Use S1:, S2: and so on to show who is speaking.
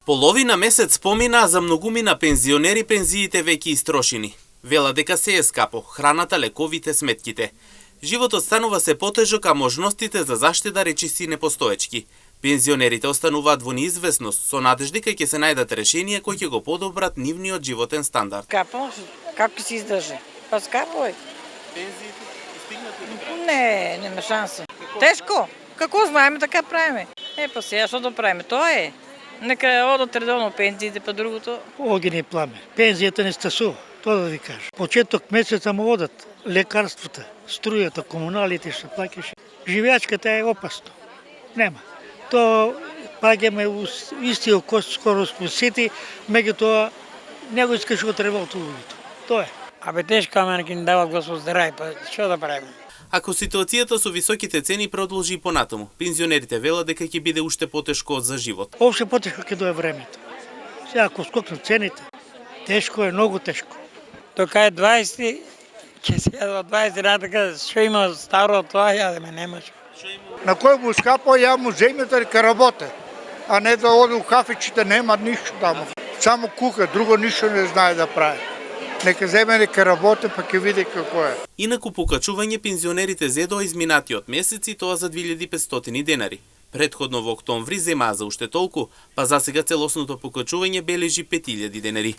S1: Половина месец помина, а за многумина пензионери пензиите веќе истрошени. Вела дека се е скапо, храната, лековите, сметките. Животот станува се потежок, а можностите за заштеда речиси непостоечки. Пензионерите остануваат во неизвестност, со надеж дека ќе се најдат решенија кои ќе го подобрат нивниот животен стандард.
S2: Скапо? Како ќе се издржи? Па скапо е.
S1: Пензиите стигнат?
S2: Не, нема шанса. Тешко. Како знаеме, така правиме. Па сега што да правиме? Тоа е. Нека одат редовно пензиите, па другото.
S3: Огини пламе. Пензијата не стасува, тоа да ви кажа. Почеток месеца му одат лекарствата, струјата, комуналите што плаќаше. Живеачката е опасно. Нема. Тоа паѓаме у истиот кост скоро во сети, меѓутоа не го искаш го треба од луѓето. Тоа е.
S4: Абе тешко, ама ќе ни дават Господ здравје, па што да правиме?
S1: Ако ситуацијата со високите цени продолжи и понатаму, пензионерите велат дека ќе биде уште потешко за живот.
S3: Оште потешко ќе дое времето. Сега ако скокнат цените, тешко е, многу тешко.
S4: Тока е 20, ќе се јадува 20 натака, што има старо тоа јадеме, немаш.
S5: На кој му скапо ја му земјата дека работе, а не да оди у кафичите, нема ништо таму. Само кука, друго ништо не знае да прави. Нека земе нека работи, па ќе види како е.
S1: Инаку покачување пензионерите зедоа изминатиот месец и тоа за 2500 денари. Предходно во октомври земаа за уште толку, па засега целосното покачување бележи 5000 денари.